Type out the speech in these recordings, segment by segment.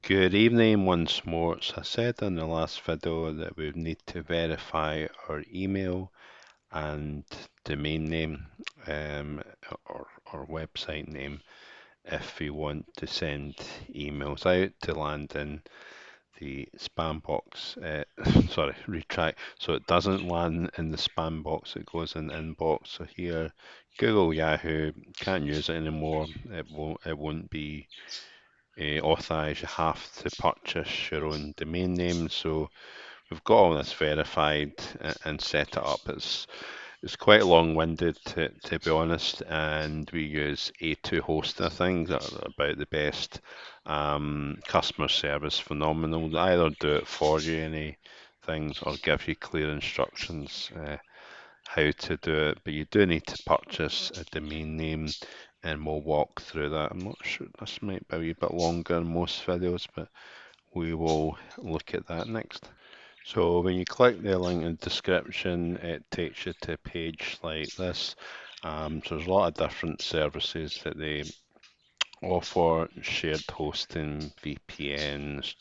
Good evening once more. So I said in the last video that we need to verify our email and domain name um, or website name if we want to send emails out to land in the spam box. Sorry, retract. So it doesn't land in the spam box, it goes in the inbox. So here, Google, Yahoo, can't use it anymore. It won't be authorized. You have to purchase your own domain name. So we've got all this verified and set it up. It's quite long-winded to be honest, and we use A2 host. I think that are about the best. Customer service phenomenal. They either do it for you, any things, or give you clear instructions how to do it. But you do need to purchase a domain name, and we'll walk through that. I'm not sure, this might be a wee bit longer than most videos, but we will look at that next. So when you click the link in the description, it takes you to a page like this. So there's a lot of different services that they offer: shared hosting, VPNs,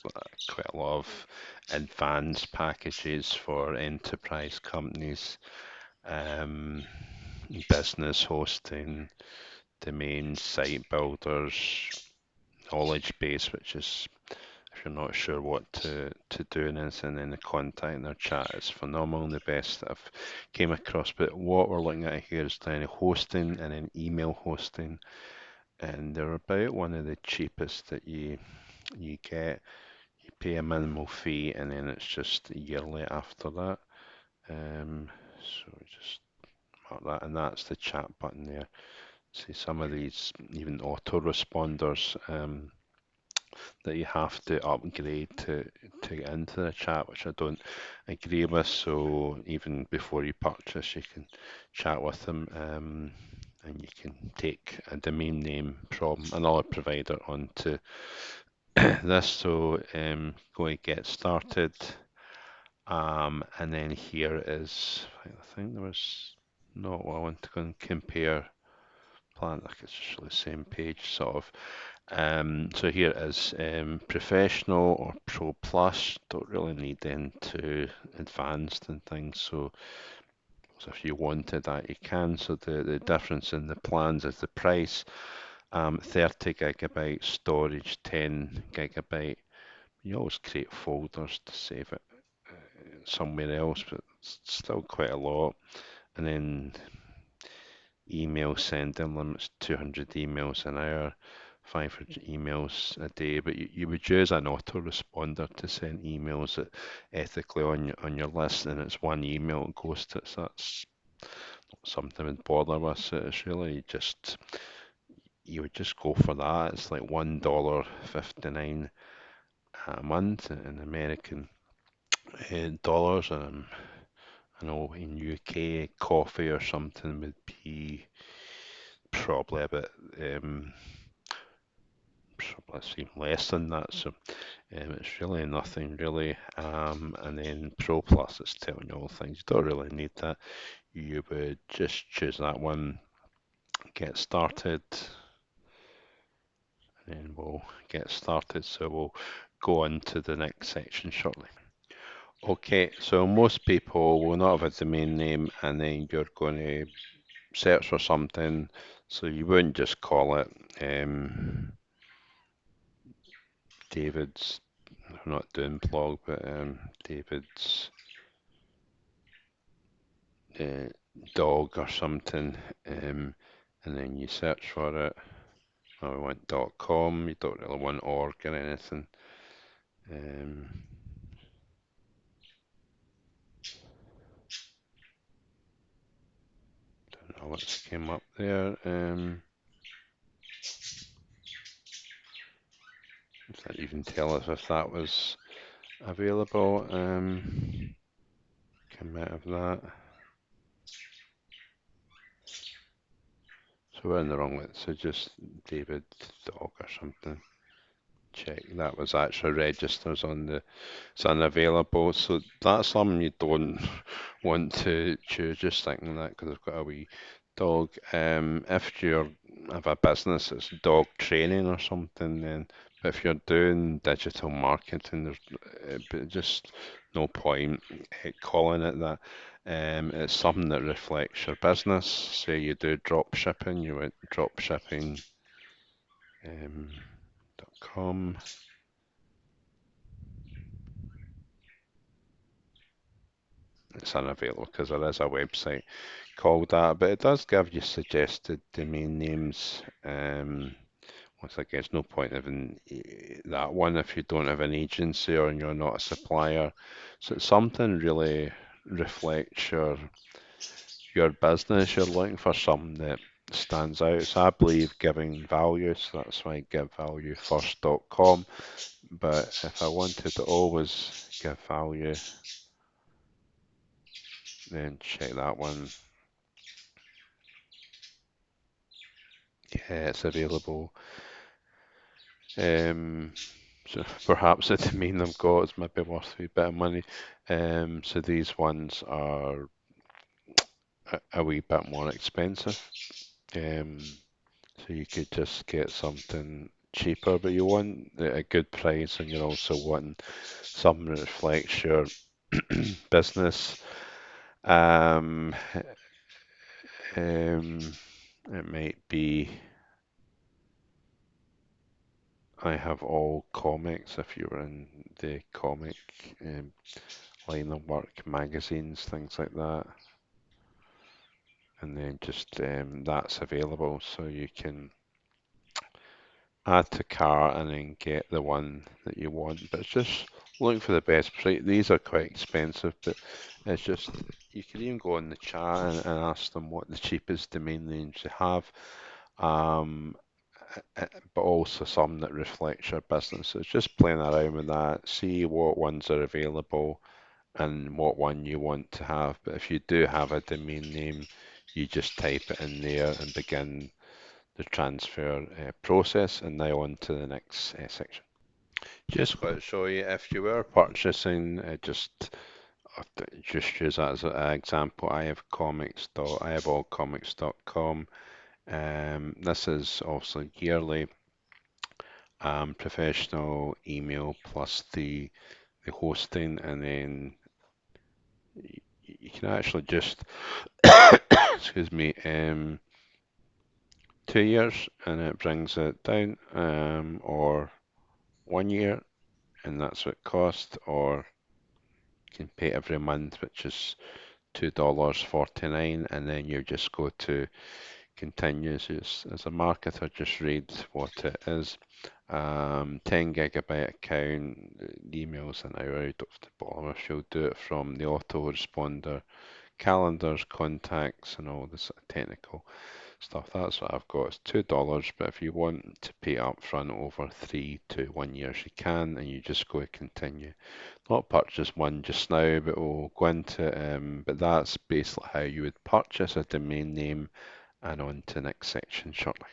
quite a lot of advanced packages for enterprise companies, um, business hosting, domains, site builders, knowledge base, which is if you're not sure what to do in this, and then the contact in their chat is phenomenal, the best that I've came across. But what we're looking at here is down hosting and then email hosting, and they're about one of the cheapest that you get. You pay a minimal fee, and then it's just yearly after that. So just mark that, and that's the chat button there. See some of these even autoresponders that you have to upgrade to get into the chat, which I don't agree with. So even before you purchase, you can chat with them, and you can take a domain name from another provider onto this. So go to get started, and then here is, I think there was not what I want to go and compare plan. Like it's just the same page, sort of. So here it is, professional or pro plus. Don't really need into advanced and things. So if you wanted that, you can. So the difference in the plans is the price. 30 gigabyte storage, 10 gigabyte. You always create folders to save it somewhere else, but it's still quite a lot. And then email sending limits 200 emails an hour, 500 emails a day, but you would use an autoresponder to send emails that ethically on your list, and it's one email that goes to it, so that's not something I would bother with. So it's really just, you would just go for that. It's like $1.59 a month in American dollars. I know in UK coffee or something would be probably a bit probably seem less than that. So it's really nothing really. And then Pro Plus is telling you all things. You don't really need that. You would just choose that one, get started, and then we'll get started. So we'll go on to the next section shortly. Okay, so most people will not have a domain name, and then you're going to search for something. So you wouldn't just call it David's, I'm not doing blog, but David's uh, dog or something, and then you search for it. Oh, we want .com. You don't really want org or anything. Um, don't know what's came up there. Does that even tell us if that was available? Come out of that. So we're in the wrong one. So just David dog or something. Check that was actually registers on the, it's unavailable. So that's something you don't want to choose, just thinking that, because I've got a wee Dog. If you have a business that's dog training or something, then if you're doing digital marketing, there's just no point calling it that. It's something that reflects your business. Say you do drop shipping, you went dropshipping .com. It's unavailable because there is a website called that, but it does give you suggested domain names. Once again, there's no point having that one if you don't have an agency or you're not a supplier. So it's something really reflects your business. You're looking for something that stands out. So I believe giving value, so that's why givevaluefirst.com. But if I wanted to always give value, then check that one. Yeah, it's available. Um, so perhaps the domain I've got is maybe worth a wee bit of money. So these ones are a wee bit more expensive. So you could just get something cheaper, but you want a good price, and you're also wanting something that reflects your business. Um, it might be I have all comics if you're in the comic um, line of work, magazines, things like that. And then just that's available, so you can add to cart and then get the one that you want. But it's just looking for the best price. These are quite expensive, but it's just you can even go in the chat and ask them what the cheapest domain names they have. Um, but also some that reflects your business. So it's just playing around with that, see what ones are available and what one you want to have. But if you do have a domain name, you just type it in there and begin the transfer process. And now on to the next section. Just got to show you if you were purchasing, just use that as an example. I have allcomics.com. This is also yearly professional email plus the hosting, and then you can actually just excuse me, 2 years and it brings it down, or 1 year and that's what it costs, or you can pay every month, which is $2.49, and then you just go to continues as a marketer, just read what it is. 10 gigabyte account, emails an hour, you don't have to bother if you'll do it from the autoresponder, calendars, contacts, and all this sort of technical stuff. That's what I've got. It's $2, but if you want to pay up front over 3 to 1 years, you can, and you just go to continue. Not purchase one just now, but we'll go into but that's basically how you would purchase a domain name, and on to the next section shortly.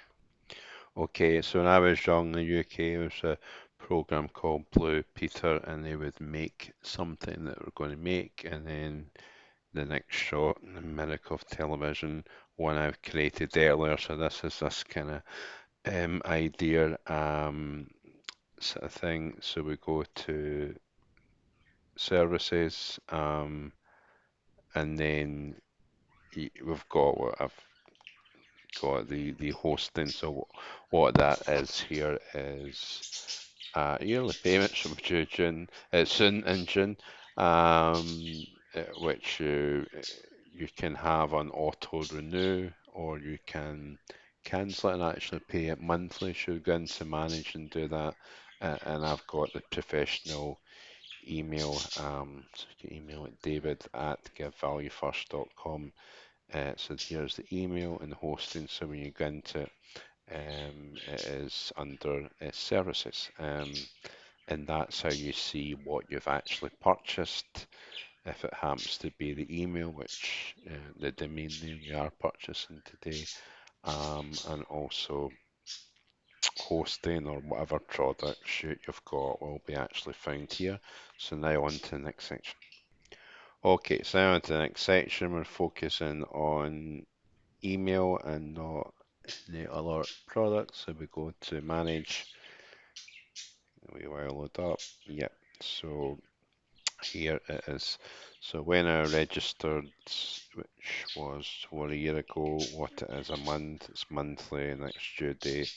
Okay, so when I was young in the UK, there was a program called Blue Peter, and they would make something that we're going to make, and then the next shot, the miracle of television, one I've created earlier. So this is this kind of idea sort of thing. So we go to services, and then we've got what I've got the hosting. So what that is here is yearly payments from June. It's in June, which you can have on auto renew, or you can cancel it and actually pay it monthly. So you go into manage and do that. And I've got the professional email. So you can email it David at givevaluefirst.com. So here's the email and the hosting. So when you go into it, it is under services, and that's how you see what you've actually purchased. If it happens to be the email, which the domain name you are purchasing today, and also hosting or whatever products you've got will be actually found here. So now on to the next section. Okay, so now on to the next section, we're focusing on email and not any other products. So we go to manage, we will load up. Yep. So here it is. So when I registered, which was over a year ago, what it is a month, it's monthly, next due date,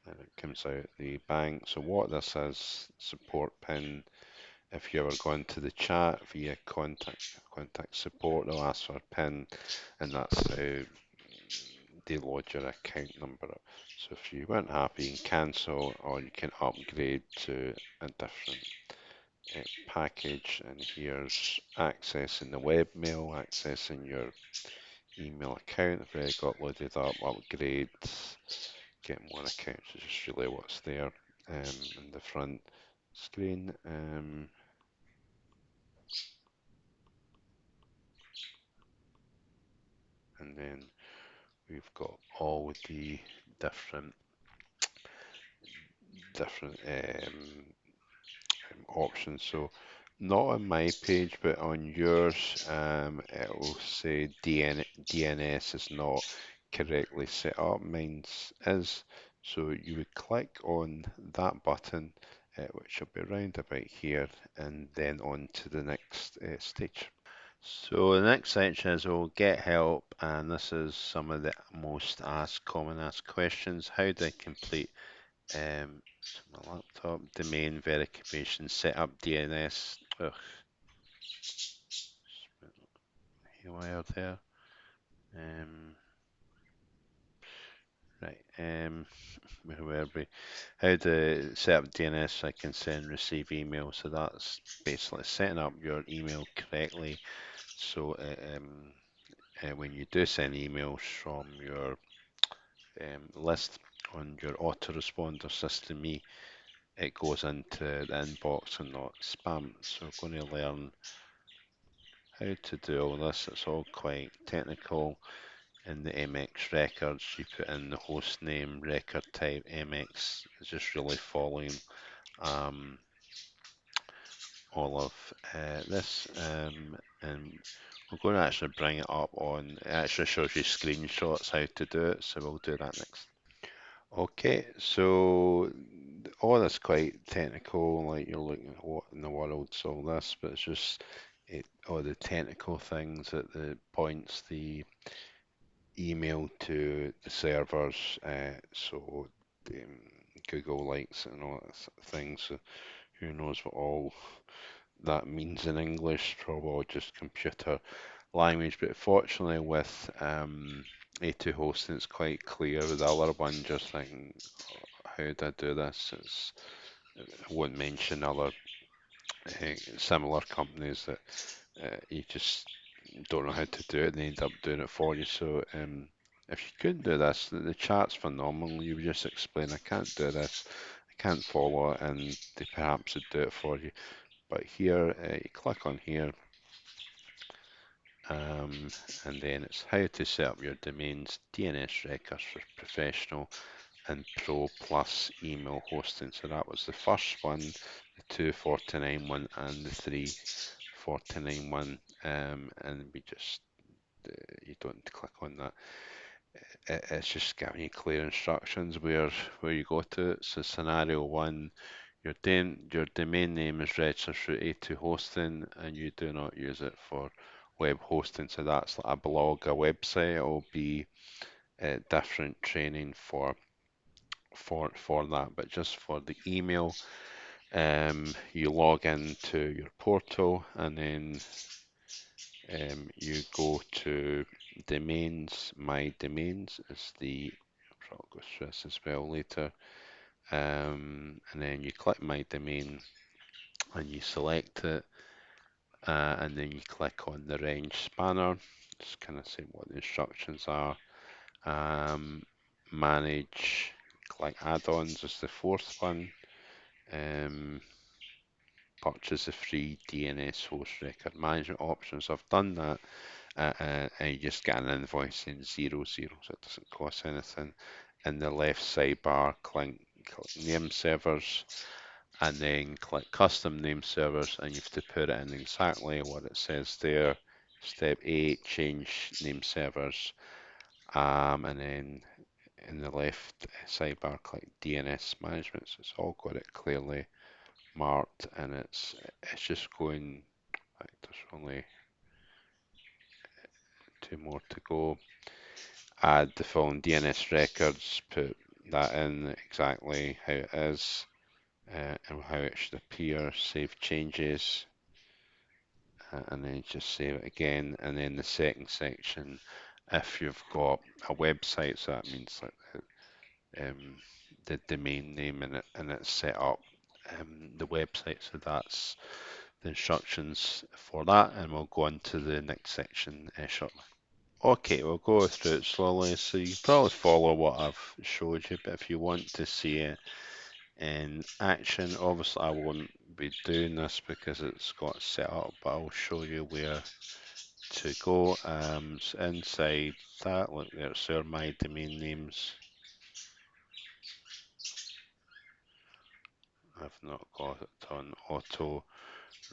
and it comes out the bank. So what this is, support pin. If you ever go into the chat via contact support, they'll ask for a pin, and that's how they load your account number up. So if you weren't happy, you can cancel, or you can upgrade to a different package. And here's accessing the webmail, accessing your email account. If I got loaded up, upgrade, get more accounts. It's just really what's there in the front screen. And then we've got all the different different options. So not on my page, but on yours, it will say DNS is not correctly set up. Mine's is. So you would click on that button, which will be round about here, and then on to the next stage. So the next section is we'll get help, and this is some of the most common asked questions. How do I complete my laptop domain verification setup DNS? Ugh, haywire there. Um, right. Where were we? How to set up DNS so I can send and receive email. So that's basically setting up your email correctly. So when you do send emails from your list on your autoresponder system, it goes into the inbox and not spam. So we're going to learn how to do all this. It's all quite technical. In the MX records, you put in the host name, record type, MX is just really following um, all of this. And we're going to actually bring it up on, it actually shows you screenshots how to do it, so we'll do that next. Okay, so all that's quite technical, like you're looking at what in the world's all this, but it's just all the technical things at the points the email to the servers, so um, Google likes it and all that sort of thing. So who knows what all that means in English? Probably just computer language. But fortunately, with A2 hosting, it's quite clear. With the other one, just thinking, how do I do this? I won't mention other similar companies that you just don't know how to do it and they end up doing it for you. So if you could do this, the chat's phenomenal. You would just explain, I can't do this, I can't follow it, and they perhaps would do it for you. But here, you click on here, and then it's how to set up your domains, DNS records for professional, and Pro plus email hosting. So that was the first one, the 249 one and the 349 one, and we just you don't click on that. It's just giving you clear instructions where you go to it. So scenario one, your domain name is registered through A2 hosting and you do not use it for web hosting. So that's like a blog, a website. It will be different training for that, but just for the email, you log into your portal and then you go to domains. My domains is the, I'll go through this as well later, and then you click my domain and you select it, and then you click on the range spanner. Just kind of say what the instructions are. Manage, click add-ons is the fourth one. Um, Purchase a free DNS host record management options. I've done that, and you just get an invoice saying 00, so it doesn't cost anything. In the left sidebar, click name servers, and then click custom name servers, and you have to put it in exactly what it says there. Step 8, change name servers, And then in the left sidebar, click DNS management. So it's all got it clearly marked, and it's just going. Like, there's only two more to go. Add the phone DNS records, put that in exactly how it is and how it should appear, save changes, and then just save it again. And then the second section, if you've got a website, so that means like the domain name and it's set up, the website, so that's the instructions for that, and we'll go on to the next section shortly. Okay, we'll go through it slowly, so you probably follow what I've showed you, but if you want to see it in action, obviously I won't be doing this because it's got set up, but I'll show you where to go. So inside that, look, there's our my domain names. I've not got it on auto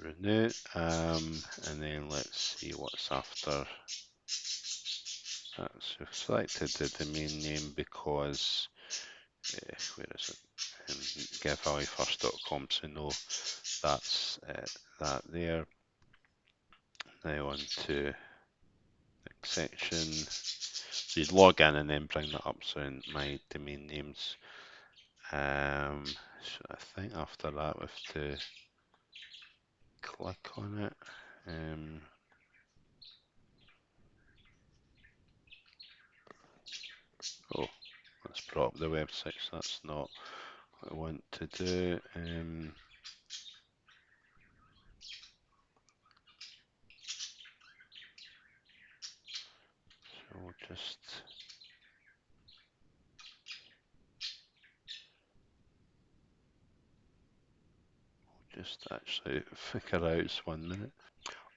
renew, and then let's see what's after that. So I've selected the domain name because where is it? Giveawayfirst.com, so no, that's that there. Now on to next section. So you'd log in and then bring that up. So in my domain names. So I think after that we have to click on it. Oh, let's brought up the website, so that's not what I want to do. So we'll just actually figure out this 1 minute.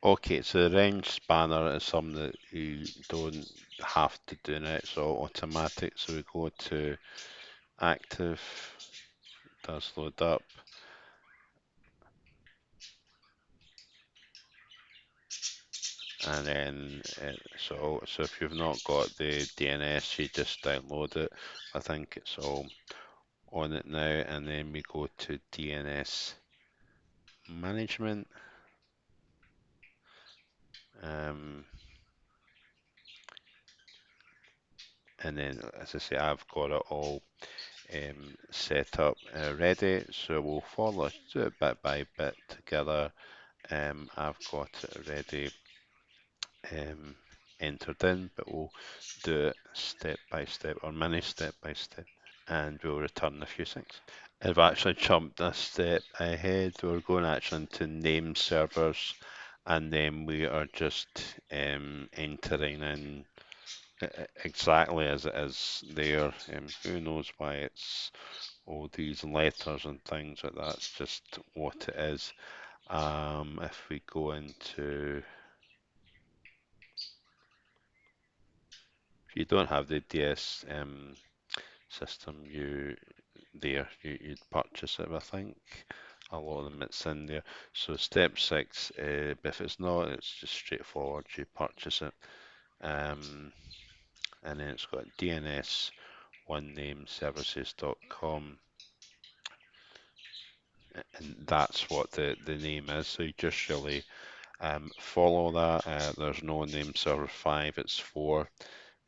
Okay, so the range spanner is something that you don't have to do now, it's all automatic. So we go to active, does load up, and then so if you've not got the DNS, you just download it. I think it's all on it now, and then we go to DNS management. And then, as I say, I've got it all set up ready, so we'll follow it bit by bit together. I've got it already entered in, but we'll do it step by step or mini step by step, and we'll return a few things. I've actually jumped a step ahead. We're going actually into name servers, and then we are just entering in exactly as it is there. Who knows why it's all these letters and things like that. It's just what it is. If we go into, if you don't have the DS system, you'd purchase it. I think a lot of them it's in there. So step 6, if it's not, it's just straightforward. You purchase it, and then it's got DNS one name services.com, and that's what the name is. So you just really follow that. There's no name server 5, it's 4.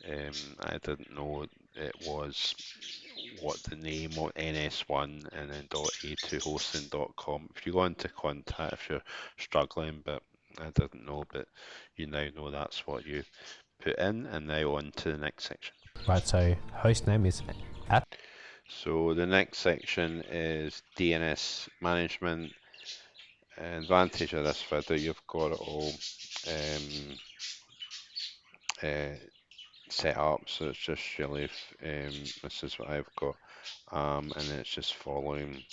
I didn't know it was what the name or NS1 and then .a2hosting.com. If you go into contact if you're struggling, but I didn't know, but you now know that's what you put in. And now on to the next section. Right, so host name is at. So the next section is DNS management. Advantage of this video, you've got it all uh, set up, so it's just really this is what I've got, and it's just following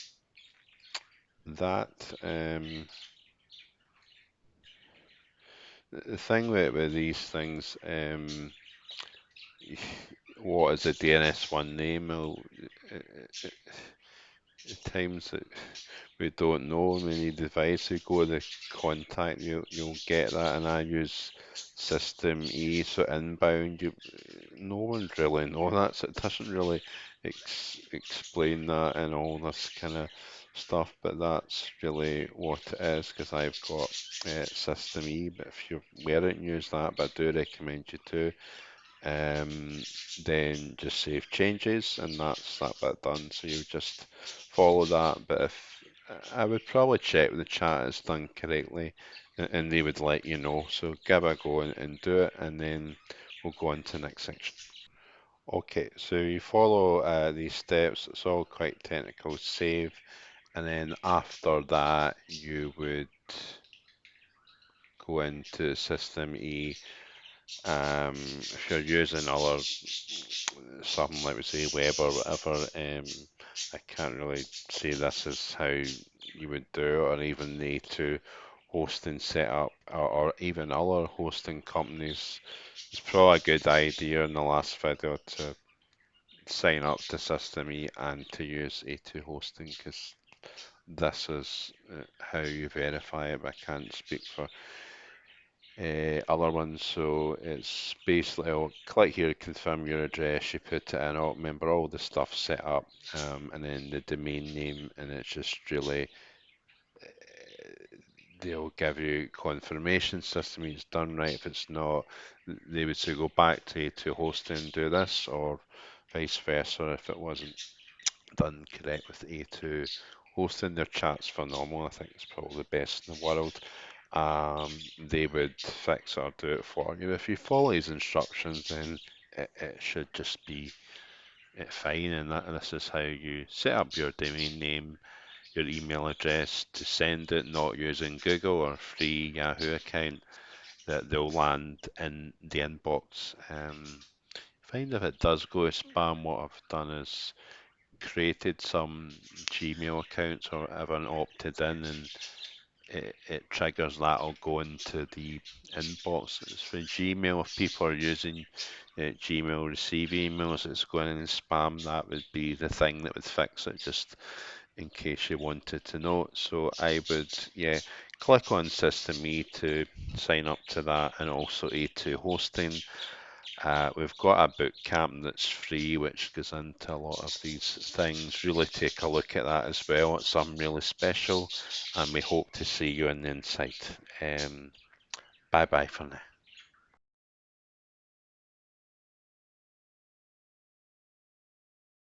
that. The thing with these things, what is a DNS1 name? Well, at times we don't know, we need advice, we go to the contact, you'll get that, and I use System E, so inbound, no one really know that, so it doesn't really explain that and all this kind of stuff, but that's really what it is, because I've got System E, but if you weren't use that, but I do recommend you to, um, then just save changes, and that's that bit done. So you just follow that. But if I would probably check with the chat it's done correctly, and they would let you know. So give a go and do it, and then we'll go on to the next section. Okay, so you follow these steps. It's all quite technical. Save, and then after that, you would go into System E. If you're using other something like we say web or whatever, I can't really say this is how you would do it, or even the to hosting setup, or even other hosting companies. It's probably a good idea in the last video to sign up to System E and to use A2 hosting, because this is how you verify it. I can't speak for other ones. So it's basically, I'll click here, confirm your address, you put it in, I'll remember all the stuff set up, and then the domain name, and it's just really, they'll give you confirmation system it's done right. If it's not, they would say go back to hosting and do this, or vice versa if it wasn't done correct with A2 hosting. Their chat's phenomenal. I think it's probably the best in the world. They would fix it or do it for you. If you follow these instructions, then it should just be fine. And this is how you set up your domain name, your email address to send it, not using Google or free Yahoo account, that they'll land in the inbox. Find if it does go to spam, what I've done is created some Gmail accounts or whatever and opted in, and it triggers that. Will go into the inbox. It's for Gmail. If people are using Gmail receive emails, it's going in spam. That would be the thing that would fix it, just in case you wanted to know. So I would, yeah, click on System E to sign up to that, and also A2 hosting. We've got a boot camp that's free, which goes into a lot of these things. Really take a look at that as well. It's something really special, and we hope to see you on the inside. Bye bye for now.